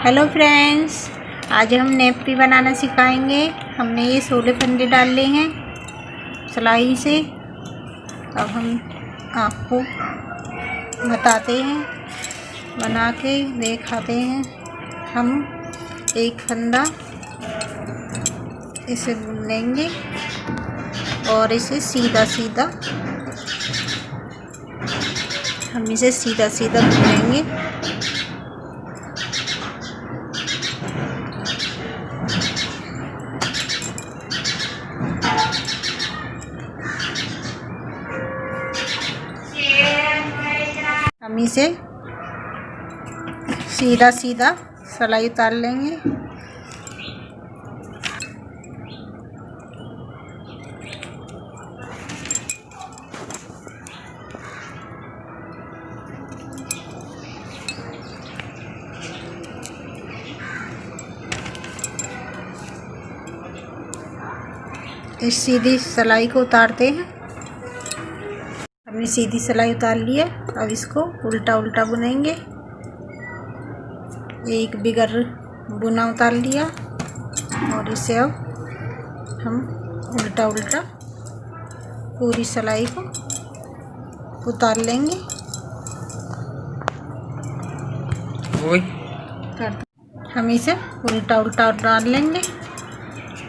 Hello friends, आज हम nappy बनाना सिखाएंगे। हमने ये 16 फंदे डाल लिए हैं सिलाई से। अब हम आपको बताते हैं, बना के दिखाते हैं। हम एक फंदा इसे बुन लेंगे और इसे सीधा सीधा हम इसे सीधा सीधा बुनेंगे। हम इसे सीधा सीधा सिलाई उतार लेंगे। इस सीधी सिलाई को उतारते हैं। हमने सीधी सिलाई उतार ली है। अब इसको उल्टा उल्टा बुनेंगे। एक बिगर बुना उतार लिया और इसे अब हम उल्टा उल्टा पूरी सिलाई को उतार लेंगे। हम इसे उल्टा उल्टा उतार लेंगे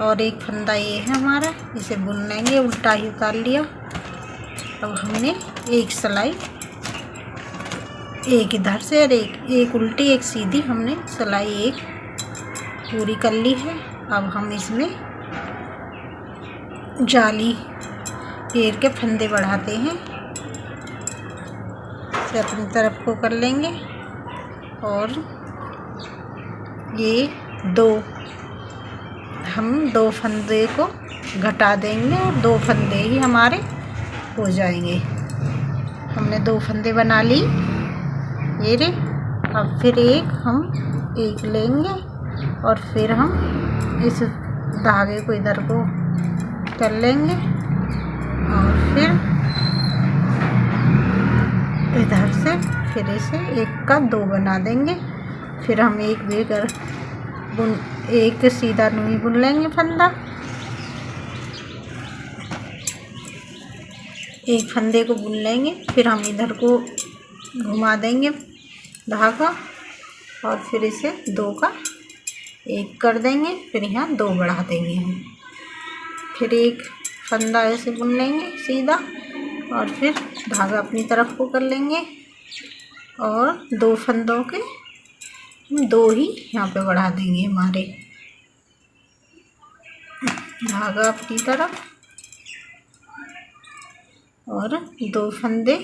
और एक फंदा ये है हमारा, इसे बुन लेंगे। उल्टा ही उतार लिया। अब हमने एक सिलाई, एक इधर से और एक उल्टी एक सीधी, हमने सिलाई एक पूरी कर ली है। अब हम इसमें जाली घेर के फंदे बढ़ाते हैं। इसे अपनी तरफ को कर लेंगे और ये हम दो फंदे को घटा देंगे और दो फंदे ही हमारे हो जाएंगे। हमने दो फंदे बना ली ये रे। अब फिर हम एक लेंगे और फिर हम इस धागे को इधर को कर लेंगे और फिर इधर से फिर इसे एक का दो बना देंगे। फिर हम एक बेगर एक सीधा नूई बुन लेंगे फंदा। एक फंदे को बुन लेंगे, फिर हम इधर को घुमा देंगे धागा और फिर इसे दो का एक कर देंगे। फिर यहाँ दो बढ़ा देंगे हम। फिर एक फंदा ऐसे बुन लेंगे सीधा और फिर धागा अपनी तरफ को कर लेंगे और दो फंदों के दो ही यहाँ पे बढ़ा देंगे हमारे। धागा अपनी तरफ और दो फंदे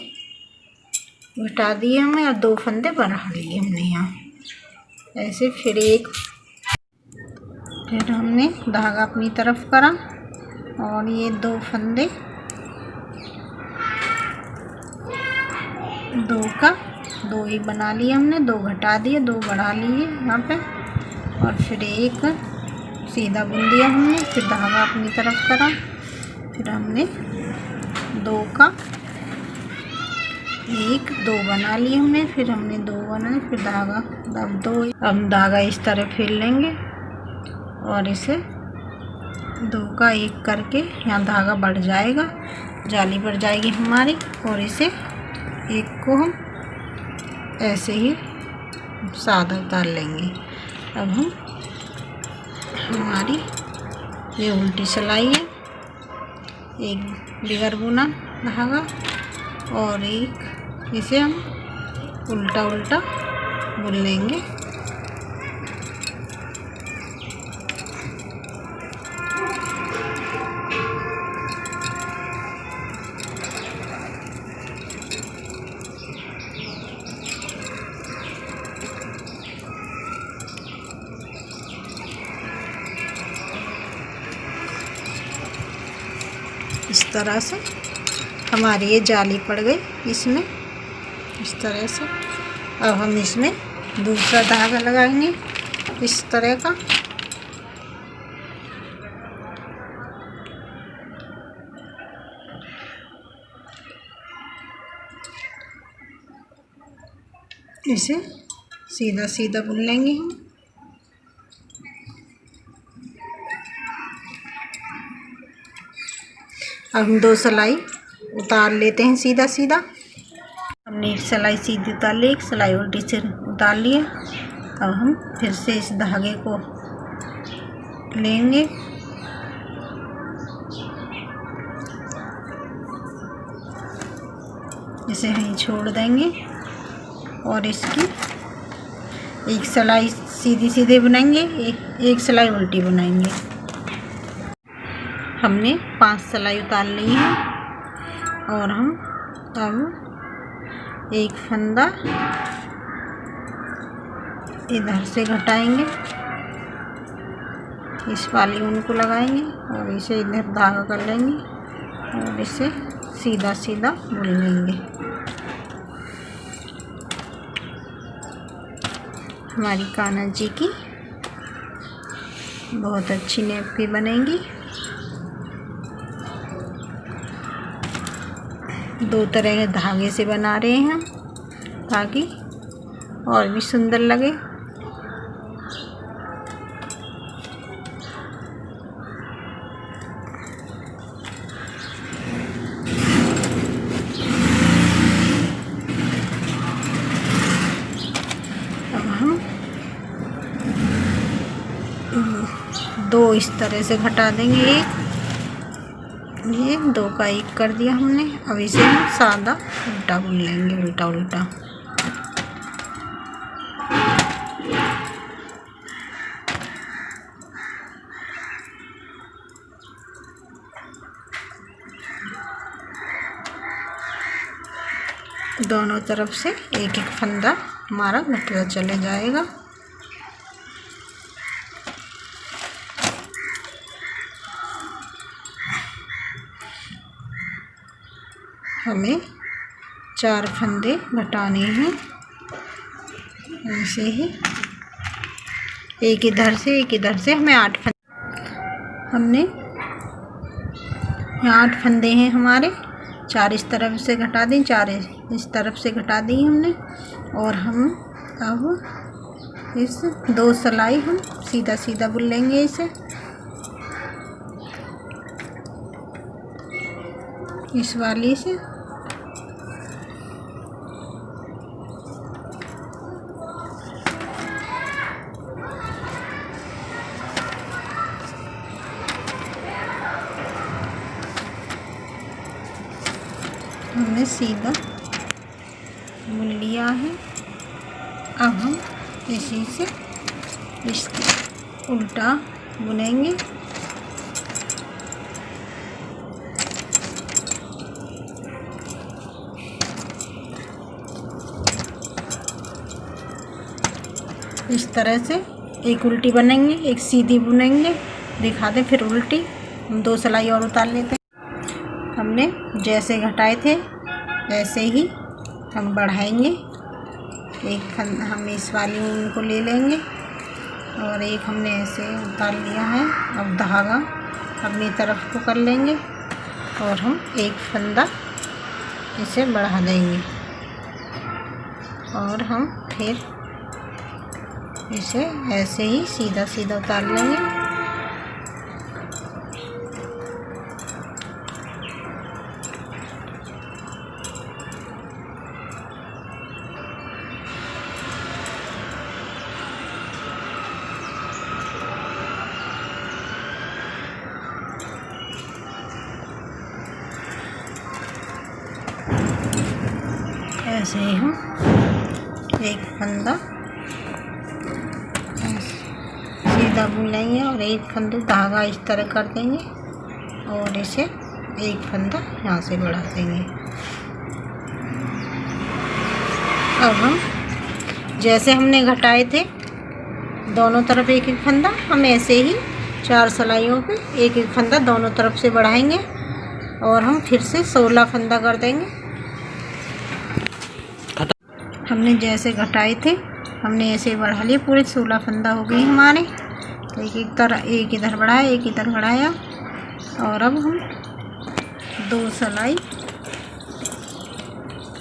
घटा दिए हमने और दो फंदे बढ़ा लिए हमने यहाँ ऐसे। फिर हमने धागा अपनी तरफ करा और ये दो फंदे दो का दो ही बना लिए हमने, दो घटा दिए दो बढ़ा लिए यहाँ पे और फिर एक सीधा बुन दिया हमने। फिर धागा अपनी तरफ करा, फिर हमने दो का एक दो बना लिए हमने। फिर हमने दो बनाए, फिर धागा अब दो, हम धागा इस तरह फैल लेंगे और इसे दो का एक करके यहाँ धागा बढ़ जाएगा, जाली बढ़ जाएगी हमारी और इसे एक को हम ऐसे ही सादा उतार लेंगे। अब हमारी ये उल्टी सिलाई है, एक बिगर बुना धागा और एक इसे हम उल्टा उल्टा बुन लेंगे। इस तरह से हमारी ये जाली पड़ गई इसमें, इस तरह से। अब हम इसमें दूसरा धागा लगाएंगे इस तरह का। इसे सीधा सीधा बुन लेंगे हम। अब हम 2 सिलाई उतार लेते हैं सीधा सीधा। हमने एक सिलाई सीधी उतार ली, एक सिलाई उल्टी से उतार लिया। अब हम फिर से इस धागे को लेंगे, इसे यहीं छोड़ देंगे और इसकी एक सिलाई सीधी सीधे बुनेंगे, एक सिलाई उल्टी बुनेंगे। हमने 5 सिलाई उतार ली है और हम अब एक फंदा इधर से घटाएंगे, इस वाली ऊन को लगाएंगे और इसे इधर धागा कर लेंगे और इसे सीधा सीधा बुन लेंगे। हमारी कान्हा जी की बहुत अच्छी नेपी बनेगी। 2 तरह के धागे से बना रहे हैं हम ताकि और भी सुंदर लगे। अब हम 2 इस तरह से घटा देंगे, ये 2 का 1 कर दिया हमने। अब इसे हम सादा उल्टा बुन लेंगे, उल्टा उल्टा। दोनों तरफ से एक एक फंदा हमारा घटता चले जाएगा। हमें 4 फंदे घटाने हैं, ऐसे ही एक इधर से हमें 8 फंदे। हमने यहाँ 8 फंदे हैं हमारे, 4 इस तरफ से घटा दी, 4 इस तरफ से घटा दी हमने। और हम अब इस 2 सिलाई हम सीधा सीधा बुन लेंगे इसे, इस वाली से। हमने सीधा बुन लिया है। अब हम इसी से इसके उल्टा बुनेंगे। इस तरह से एक उल्टी बनेंगे, एक सीधी बुनेंगे, दिखा दे फिर उल्टी। हम 2 सिलाई और उतार लेते हैं। हमने जैसे घटाए थे वैसे ही हम बढ़ाएंगे। हम इस वाली ऊन को ले लेंगे और एक हमने ऐसे उतार लिया है। अब धागा अपनी तरफ को कर लेंगे और हम एक फंदा इसे बढ़ा देंगे और हम फिर इसे ऐसे ही सीधा सीधा उतार लेंगे। ऐसे ही हम एक फंदा सीधा बुन लेंगे और एक फंदा धागा इस तरह कर देंगे और इसे एक फंदा यहाँ से बढ़ा देंगे। अब हम जैसे हमने घटाए थे दोनों तरफ एक एक फंदा, हम ऐसे ही 4 सिलाइयों पे एक एक फंदा दोनों तरफ से बढ़ाएंगे और हम फिर से 16 फंदा कर देंगे। हमने जैसे घटाए थे हमने ऐसे बढ़ा लिए, पूरे 16 फंदा हो गए हमारे। तो एक इधर बढ़ाया, एक इधर बढ़ाया और अब हम 2 सिलाई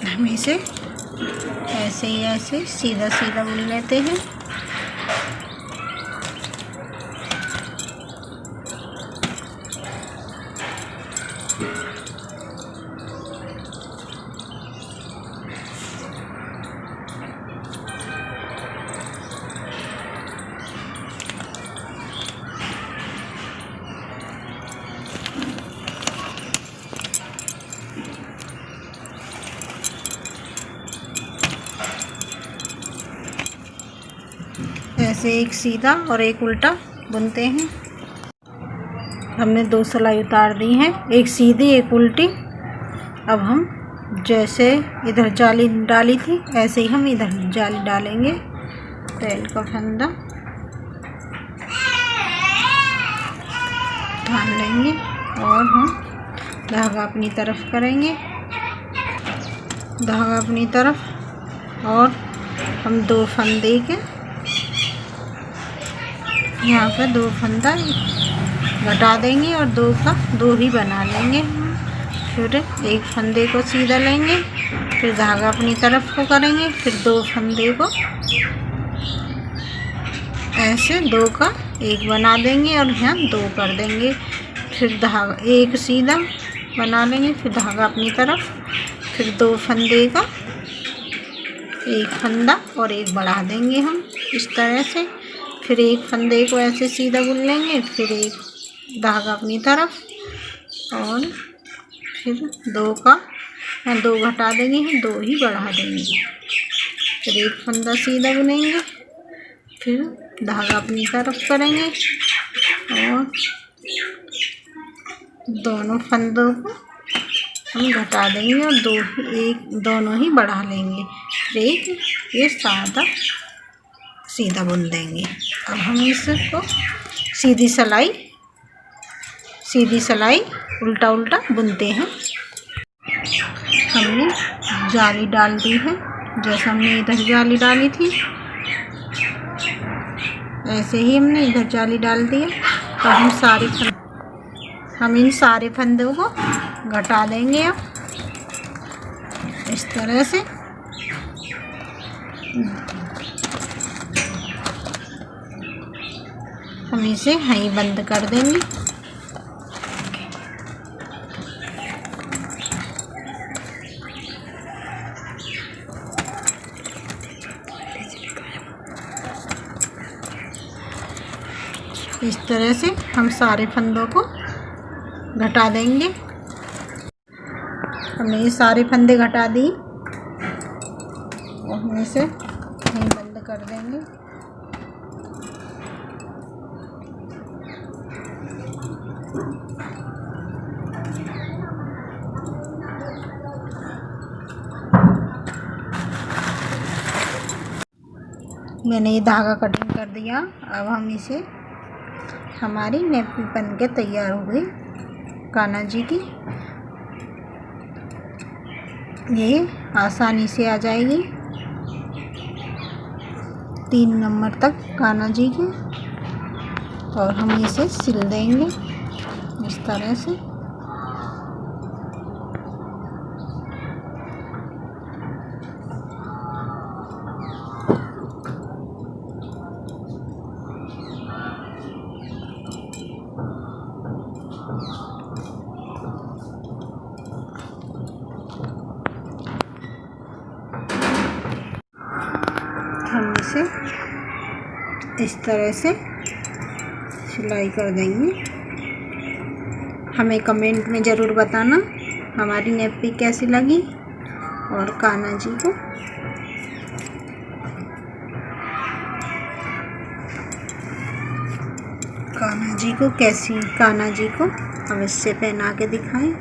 हम इसे ऐसे ही ऐसे सीधा सीधा बुन लेते हैं। ऐसे एक सीधा और एक उल्टा बुनते हैं। हमने 2 सिलाई उतार दी हैं, एक सीधी एक उल्टी। अब हम जैसे इधर जाली डाली थी ऐसे ही हम इधर जाली डालेंगे। पैल का फंदा ध्यान लेंगे और हम धागा अपनी तरफ करेंगे, धागा अपनी तरफ, और हम 2 फंदे के यहाँ पर 2 फंदा घटा देंगे और 2 का 2 ही बना लेंगे। फिर एक फंदे को सीधा लेंगे, फिर धागा अपनी तरफ को करेंगे, फिर 2 फंदे को ऐसे 2 का 1 बना देंगे और यहाँ 2 कर देंगे। फिर धागा एक सीधा बना लेंगे, फिर धागा अपनी तरफ, फिर 2 फंदे का 1 फंदा और 1 बढ़ा देंगे हम इस तरह से। फिर एक फंदे को ऐसे सीधा बुन लेंगे, फिर एक धागा अपनी तरफ और फिर 2 का 2 घटा देंगे, हम 2 ही बढ़ा देंगे। फिर एक फंदा सीधा बुनेंगे, फिर धागा अपनी तरफ करेंगे और दोनों फंदों को हम घटा देंगे और दोनों ही बढ़ा लेंगे। फिर एक ये सादा सीधा बुन देंगे। अब हम इसको सीधी सिलाई उल्टा उल्टा बुनते हैं। हमने जाली डाल दी है, जैसा हमने इधर जाली डाली थी ऐसे ही हमने इधर जाली डाल दी है। और हम इन सारे फंदों को घटा देंगे अब इस तरह से। हम इसे यहीं बंद कर देंगे। इस तरह से हम सारे फंदों को घटा देंगे। हमने ये सारे फंदे घटा दिए और हम इसे यहीं बंद कर देंगे। मैंने ये धागा कटिंग कर दिया। अब हम इसे हमारी नेपी बन के तैयार हो गई कान्हा जी की। ये आसानी से आ जाएगी 3 नंबर तक कान्हा जी की। और हम इसे सिल देंगे इस तरह से। हम इसे इस तरह से सिलाई कर देंगे। हमें कमेंट में ज़रूर बताना हमारी नेपी कैसी लगी और कान्हा जी को अवश्य पहना के दिखाएं।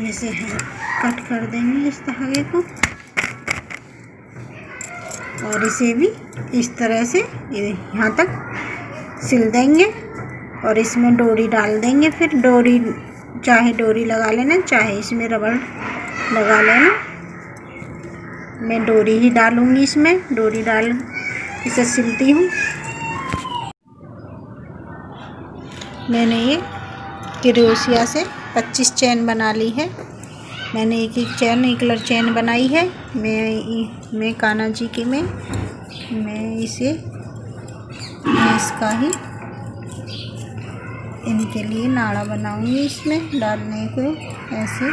इसे कट कर देंगे इस धागे को और इसे भी इस तरह से यहाँ तक सिल देंगे और इसमें डोरी डाल देंगे। फिर डोरी चाहे डोरी लगा लेना, चाहे इसमें रबड़ लगा लेना। मैं डोरी ही डालूंगी, इसमें डोरी डाल इसे सिलती हूँ। मैंने ये क्रोशिया से 25 चैन बना ली है। मैंने एक कलर चैन बनाई है। मैं कान्हा जी के मैं इसका ही इनके लिए नाड़ा बनाऊंगी इसमें डालने को ऐसे।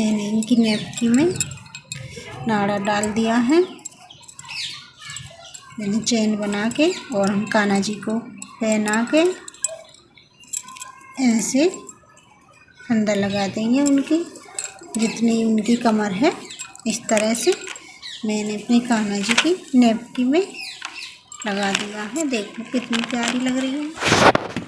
मैंने इनकी नेपकी में नाड़ा डाल दिया है। मैंने चेन बना के और हम कान्हा जी को पहना के ऐसे अंदर लगा देंगे। उनकी जितनी उनकी कमर है इस तरह से मैंने अपनी कान्हा जी की नेपकी में लगा दिया है। देखो कितनी प्यारी लग रही है।